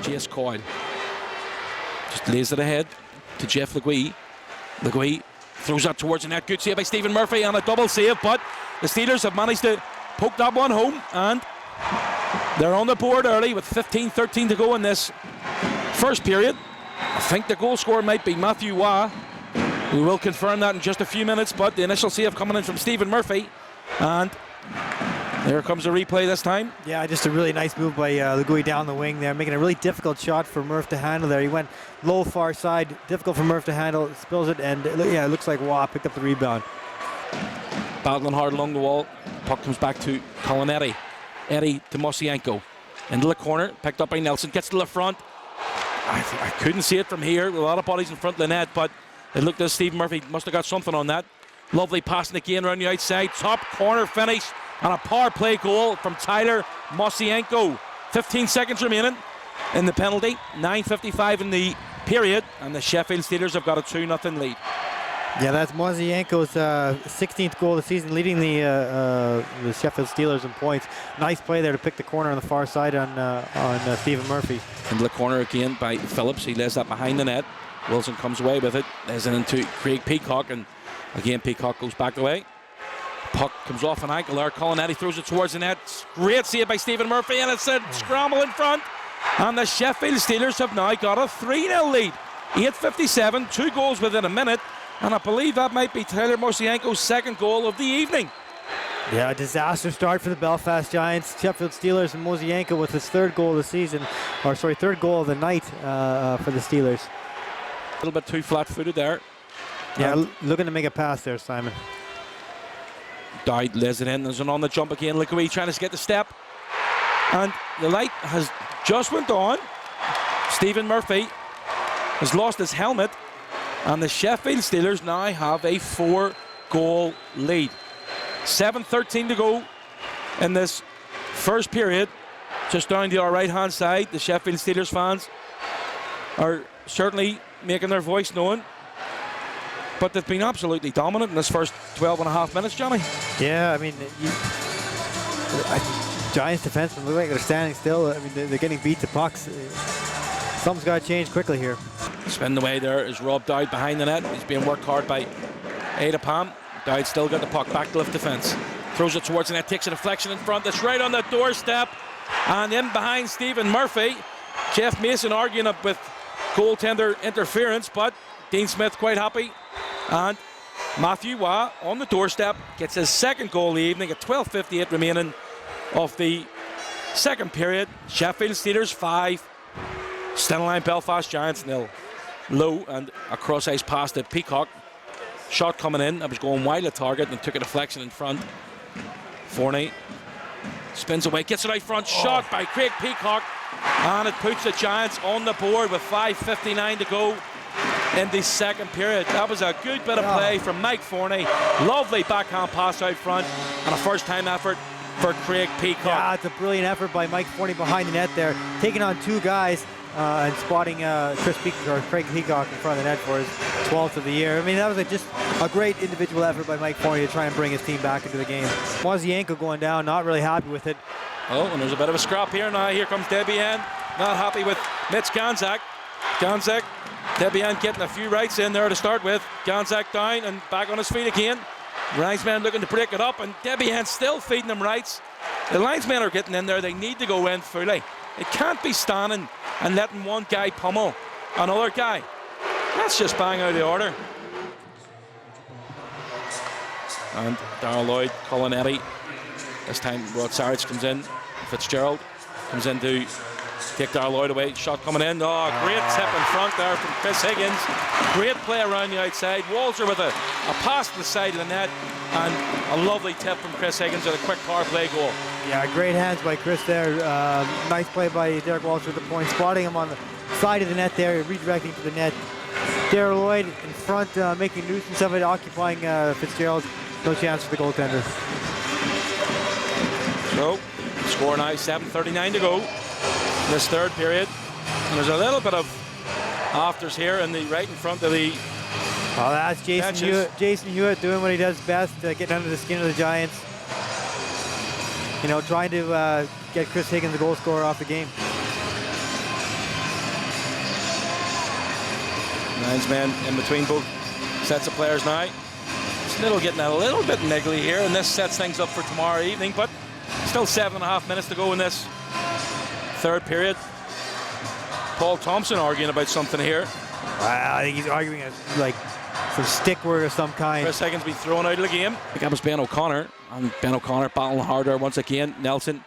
Jace Coyle just lays it ahead to Jeff Legui. Legui throws that towards the net. Good save by Stephen Murphy and a double save, but the Steelers have managed to poke that one home, and they're on the board early with 15-13 to go in this first period. I think the goal scorer might be Matthew Waugh. We will confirm that in just a few minutes, but the initial save coming in from Stephen Murphy, and there comes a replay this time. Yeah, just a really nice move by Legui down the wing there, making a really difficult shot for Murph to handle there. He went low far side, difficult for Murph to handle, spills it, and it looks like Waugh picked up the rebound. Battling hard along the wall. Puck comes back to Colin Eddy. Eddy to Mosienko. Into the corner, picked up by Nelson, gets to the front. I couldn't see it from here, with a lot of bodies in front of the net, but it looked as Stephen Murphy must have got something on that. Lovely passing again around the outside, top corner finish, and a power play goal from Tyler Mosienko. 15 seconds remaining in the penalty, 9:55 in the period, and the Sheffield Steelers have got a 2-0 lead. Yeah, that's Mosienko's 16th goal of the season, leading the Sheffield Steelers in points. Nice play there to pick the corner on the far side on Stephen Murphy. Into the corner again by Phillips. He lays that behind the net. Wilson comes away with it. Lays it into Craig Peacock, and again Peacock goes back away. Puck comes off an ankle there. Colin Eddy throws it towards the net. Great save by Stephen Murphy, and it's a scramble in front. And the Sheffield Steelers have now got a 3-0 lead. 8:57, 2 goals within a minute. And I believe that might be Tyler Mosienko's second goal of the evening. Yeah, a disaster start for the Belfast Giants. Sheffield Steelers and Mosienko with his third goal of the season, or sorry, third goal of the night for the Steelers. A little bit too flat-footed there. Yeah, looking to make a pass there, Simon. Dowd lays it in. There's an on the jump again. Legui trying to get the step. And the light has just went on. Stephen Murphy has lost his helmet. And the Sheffield Steelers now have a 4-goal lead. 7:13 to go in this first period. Just down to our right-hand side, the Sheffield Steelers fans are certainly making their voice known. But they've been absolutely dominant in this first 12.5 minutes, Johnny. Yeah, I mean, Giants defensemen look like they're standing still. I mean, they're getting beat to pucks. Something's got to change quickly here. Spin away there is Rob Dowd behind the net. He's being worked hard by Ada Pam. Dowd still got the puck, back to lift defence. Throws it towards the net, takes a deflection in front. It's right on the doorstep. And in behind Stephen Murphy. Jeff Mason arguing up with goaltender interference, but Dean Smith quite happy. And Matthew Waugh on the doorstep gets his second goal of the evening at 12:58 remaining of the second period. Sheffield Steelers 5, Stena Line Belfast Giants 0. Low and a cross-ice pass to Peacock. Shot coming in. That was going wide of target and took a deflection in front. Forney spins away, gets it out front. Shot by Craig Peacock. And it puts the Giants on the board with 5:59 to go in the second period. That was a good bit of play from Mike Forney. Lovely backhand pass out front and a first-time effort for Craig Peacock. Yeah, it's a brilliant effort by Mike Forney behind the net there, taking on 2 guys. And spotting Craig Peacock in front of the net for his 12th of the year. I mean, that was just a great individual effort by Mike Forney to try and bring his team back into the game. Mosienko going down, not really happy with it. Oh, and there's a bit of a scrap here now. Here comes Debian, not happy with Mitch Ganzak. Debian getting a few rights in there to start with. Ganzak down and back on his feet again. Linesman looking to break it up, and Debian still feeding them rights. The linesmen are getting in there. They need to go in fully. It can't be standing and letting one guy pummel another guy. That's just bang out of the order. And Darrell Lloyd, Colin Eddy. This time Rod Sarich comes in. Fitzgerald comes in to take Darrell Lloyd away. Shot coming in. Oh, great tip in front there from Chris Higgins. Great play around the outside. Walter with a pass to the side of the net. And a lovely tip from Chris Higgins with a quick power play goal. Yeah, great hands by Chris there. Nice play by Derek Walter at the point, spotting him on the side of the net there, redirecting to the net. Darrell Lloyd in front, making nuisance of it, occupying Fitzgerald. No chance for the goaltender. So, score now, 7:39 to go in this third period. And there's a little bit of afters here in the right in front of the Oh, that's Jason Hewitt doing what he does best, getting under the skin of the Giants. You know, trying to get Chris Higgins, the goal scorer, off the game. Linesmen in between both sets of players now. Snittle getting a little bit niggly here, and this sets things up for tomorrow evening, but still 7.5 minutes to go in this third period. Paul Thompson arguing about something here. Wow, I think he's arguing like some stick work of some kind. Chris Higgins been thrown out of the game. I think that was Ben O'Connor, and Ben O'Connor battling harder once again. Nelson,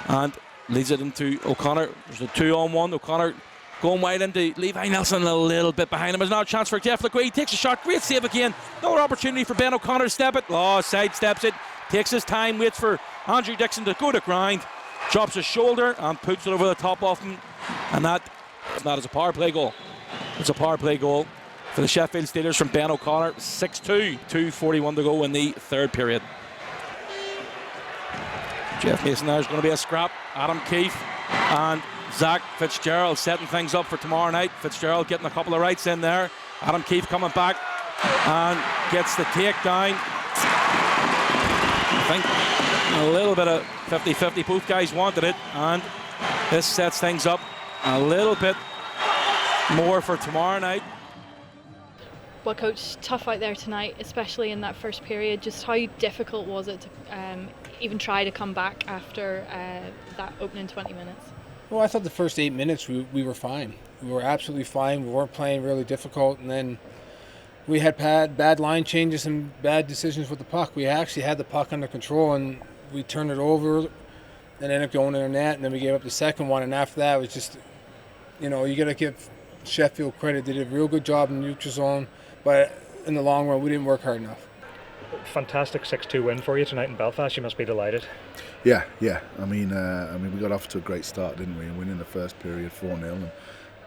and leads it into O'Connor. There's a 2-on-1. O'Connor going wide into Levi Nelson, a little bit behind him. There's now a chance for Jeff LeGuay. He takes a shot. Great save again. Another opportunity for Ben O'Connor to step it. Oh, sidesteps it. Takes his time. Waits for Andrew Dixon to go to ground. Drops his shoulder and puts it over the top of him. And that is a power play goal. It's a power play goal for the Sheffield Steelers from Ben O'Connor. 6-2. 2:41 to go in the third period. Jeff Mason, there's going to be a scrap. Adam Keefe and Zach Fitzgerald setting things up for tomorrow night. Fitzgerald getting a couple of rights in there. Adam Keefe coming back and gets the takedown. I think a little bit of 50-50. Both guys wanted it, and this sets things up a little bit more for tomorrow night. Well, Coach, tough out there tonight, especially in that first period. Just how difficult was it to even try to come back after that opening 20 minutes? Well, I thought the first 8 minutes we were fine. We were absolutely fine. We weren't playing really difficult, and then we had bad line changes and bad decisions with the puck. We actually had the puck under control, and we turned it over and ended up going in the net, and then we gave up the second one, and after that it was just, you got to give Sheffield credit. They did a real good job in the neutral zone, but in the long run we didn't work hard enough. Fantastic 6-2 win for you tonight in Belfast. You must be delighted. Yeah. I mean, we got off to a great start, didn't we? And winning the first period 4-0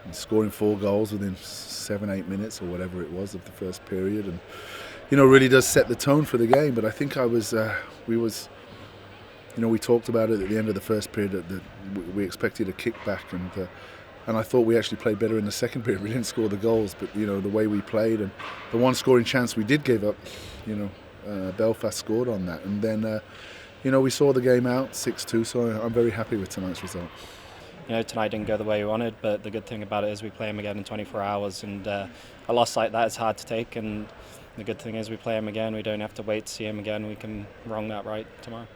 and scoring 4 goals within 7-8 minutes or whatever it was of the first period, and really does set the tone for the game. But I think we talked about it at the end of the first period that we expected a kickback, and I thought we actually played better in the second period. We didn't score the goals, but the way we played and the one scoring chance we did give up, Belfast scored on that, and then we saw the game out 6-2. So I'm very happy with tonight's result. Tonight didn't go the way we wanted, but the good thing about it is we play them again in 24 hours, and a loss like that is hard to take, and the good thing is we play them again. We don't have to wait to see them again. We can wrong that right tomorrow.